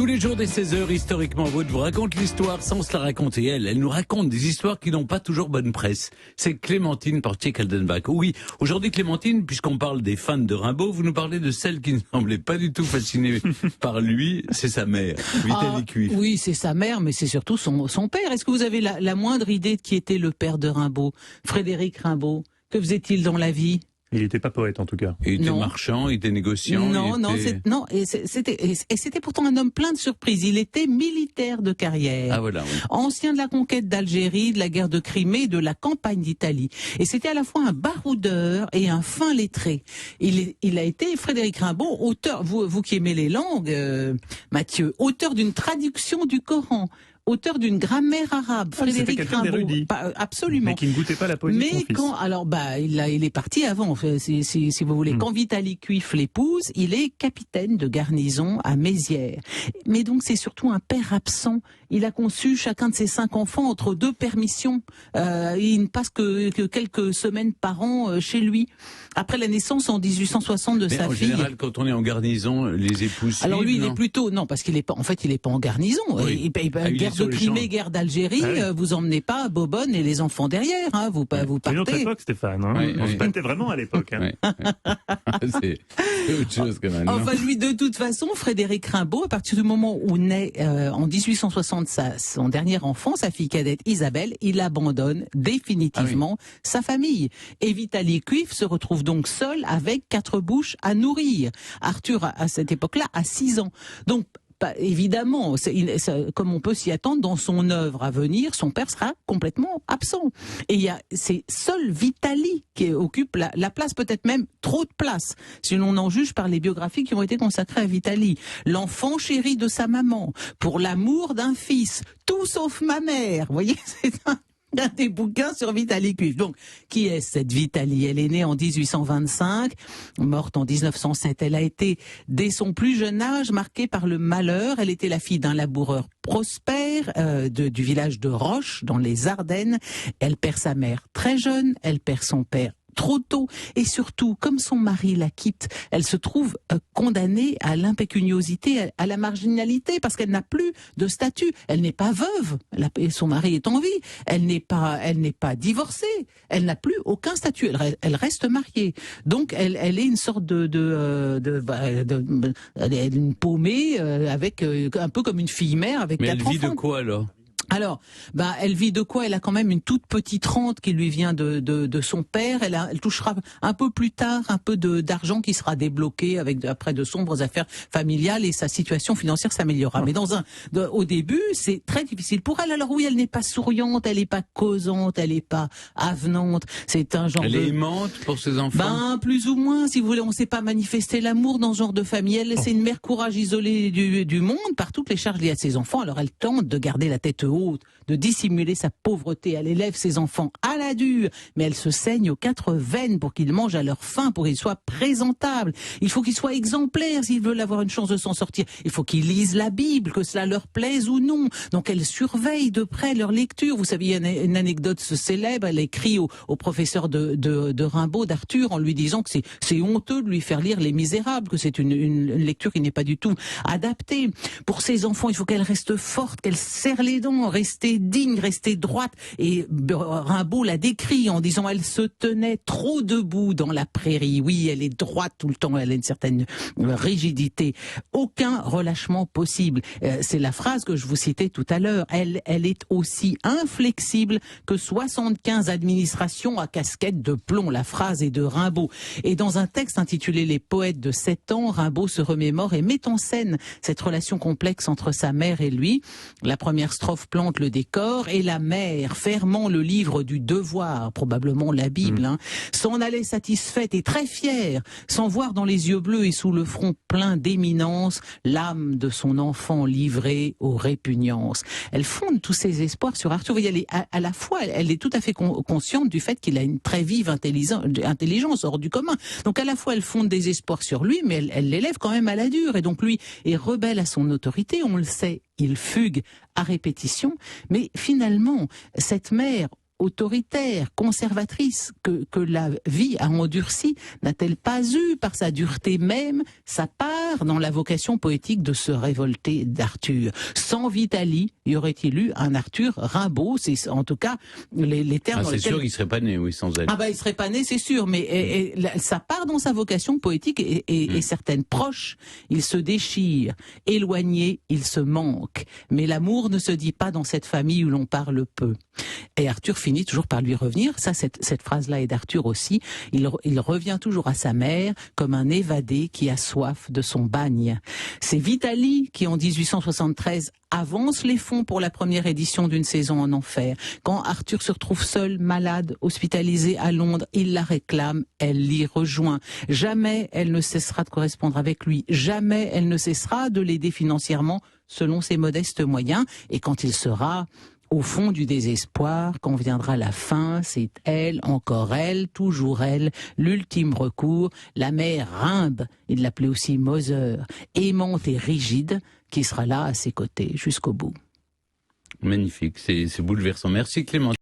Tous les jours dès 16h, historiquement, Maud vous raconte l'histoire sans se la raconter elle. Elle nous raconte des histoires qui n'ont pas toujours bonne presse. C'est Clémentine Portier-Kaldenbach. Oui, aujourd'hui Clémentine, puisqu'on parle des fans de Rimbaud, vous nous parlez de celle qui ne semblait pas du tout fascinée par lui, c'est sa mère, Vitaly Cuif. Oui, c'est sa mère, mais c'est surtout son père. Est-ce que vous avez la moindre idée de qui était le père de Rimbaud, Frédéric Rimbaud? Que faisait-il dans la vie? Il n'était pas poète en tout cas. Il était marchand, il était négociant. C'était pourtant un homme plein de surprises. Il était militaire de carrière. Ah voilà. Oui. Ancien de la conquête d'Algérie, de la guerre de Crimée, de la campagne d'Italie. Et c'était à la fois un baroudeur et un fin lettré. Il a été, Frédéric Rimbaud, auteur, vous qui aimez les langues, Mathieu, auteur d'une traduction du Coran. Auteur d'une grammaire arabe, Frédéric Rimbaud. Absolument. Mais qui ne goûtait pas la poésie de son fils. Il est parti avant, si vous voulez. Quand Vitaly Cuif l'épouse, il est capitaine de garnison à Mézières. Mais donc c'est surtout un père absent. Il a conçu chacun de ses 5 enfants entre 2 permissions. Il ne passe que quelques semaines par an chez lui. Après la naissance en 1860 de sa fille. En général, quand on est en garnison, les épouses. Alors lui, il est plutôt parce qu'il est pas. En fait, il est pas en garnison. Oui. Guerre de Crimée, guerre d'Algérie. Vous emmenez pas Bobonne et les enfants derrière. Vous partez. C'est une autre époque, Stéphane. On se battait vraiment à l'époque. C'est autre chose que maintenant. Enfin, lui, de toute façon, Frédéric Rimbaud, à partir du moment où naît en 1860 son dernier enfant, sa fille cadette Isabelle, il abandonne définitivement sa famille. Et Vitaly Cuif se retrouve donc seul avec 4 bouches à nourrir. Arthur, à cette époque-là, a 6 ans. Donc, évidemment, comme on peut s'y attendre, dans son œuvre à venir, son père sera complètement absent. Et c'est seul Vitaly qui occupe la place, peut-être même trop de place, si l'on en juge par les biographies qui ont été consacrées à Vitaly. L'enfant chéri de sa maman, pour l'amour d'un fils, tout sauf ma mère. Vous voyez, c'est un des bouquins sur Vitaly Cuif. Donc, qui est cette Vitaly? Elle est née en 1825, morte en 1907. Elle a été, dès son plus jeune âge, marquée par le malheur. Elle était la fille d'un laboureur prospère du village de Roche, dans les Ardennes. Elle perd sa mère très jeune, elle perd son père trop tôt, et surtout, comme son mari la quitte, elle se trouve condamnée à l'impécuniosité, à la marginalité, parce qu'elle n'a plus de statut. Elle n'est pas veuve, son mari est en vie. Elle n'est pas divorcée. Elle n'a plus aucun statut. Elle reste mariée. Donc, elle est une sorte elle est une paumée avec un peu comme une fille mère avec 4 enfants. Mais elle vit de quoi alors? Alors, elle vit de quoi? Elle a quand même une toute petite rente qui lui vient de son père. Elle touchera un peu plus tard un peu d'argent qui sera débloqué après de sombres affaires familiales, et sa situation financière s'améliorera. Mais au début, c'est très difficile pour elle. Alors oui, elle n'est pas souriante, elle n'est pas causante, elle n'est pas avenante. C'est un genre Elle est aimante pour ses enfants? Plus ou moins, si vous voulez. On ne sait pas manifester l'amour dans ce genre de famille. C'est une mère courage isolée du monde par toutes les charges liées à ses enfants. Alors elle tente de garder la tête haute, de dissimuler sa pauvreté. Elle élève ses enfants à la dure, mais elle se saigne aux 4 veines pour qu'ils mangent à leur faim, pour qu'ils soient présentables. Il faut qu'ils soient exemplaires s'ils veulent avoir une chance de s'en sortir. Il faut qu'ils lisent la Bible, que cela leur plaise ou non. Donc elle surveille de près leur lecture. Vous savez, il y a une anecdote célèbre. Elle écrit au professeur de Rimbaud, d'Arthur, en lui disant que c'est honteux de lui faire lire Les Misérables, que c'est une lecture qui n'est pas du tout adaptée. Pour ses enfants, il faut qu'elle reste forte, qu'elle serre les dents, rester digne, rester droite. Et Rimbaud la décrit en disant: elle se tenait trop debout dans la prairie. Oui, elle est droite tout le temps, elle a une certaine rigidité. Aucun relâchement possible. C'est la phrase que je vous citais tout à l'heure. Elle est aussi inflexible que 75 administrations à casquette de plomb. La phrase est de Rimbaud. Et dans un texte intitulé Les poètes de 7 ans, Rimbaud se remémore et met en scène cette relation complexe entre sa mère et lui. La première strophe plante le décor, et la mère, fermant le livre du devoir, probablement la Bible, s'en allait satisfaite et très fière, sans voir dans les yeux bleus et sous le front plein d'éminence l'âme de son enfant livrée aux répugnances. Elle fonde tous ses espoirs sur Arthur. Vous voyez, à la fois, elle est tout à fait consciente du fait qu'il a une très vive intelligence hors du commun. Donc à la fois, elle fonde des espoirs sur lui, mais elle l'élève quand même à la dure. Et donc lui est rebelle à son autorité, on le sait. Il fugue à répétition, mais finalement, cette mère, autoritaire, conservatrice, que la vie a endurcie, n'a-t-elle pas eu, par sa dureté même, sa part dans la vocation poétique de se révolter d'Arthur? Sans Vitali, y aurait-il eu un Arthur Rimbaud? C'est en tout cas les termes dans c'est lesquels... sûr qu'il serait pas né, oui, sans elle. Ah il serait pas né, c'est sûr, mais sa part dans sa vocation poétique est certaine. Proche, il se déchire. Éloigné, il se manque. Mais l'amour ne se dit pas dans cette famille où l'on parle peu. Et Arthur finit toujours par lui revenir. Ça, cette phrase-là est d'Arthur aussi. Il revient toujours à sa mère comme un évadé qui a soif de son bagne. C'est Vitali qui, en 1873, avance les fonds pour la première édition d'une saison en enfer. Quand Arthur se retrouve seul, malade, hospitalisé à Londres, il la réclame, elle l'y rejoint. Jamais elle ne cessera de correspondre avec lui. Jamais elle ne cessera de l'aider financièrement selon ses modestes moyens. Et quand il sera au fond du désespoir, quand viendra la fin, c'est elle, encore elle, toujours elle, l'ultime recours, la mère Rimbe, il l'appelait aussi Moser, aimante et rigide, qui sera là à ses côtés jusqu'au bout. Magnifique, c'est bouleversant. Merci Clément.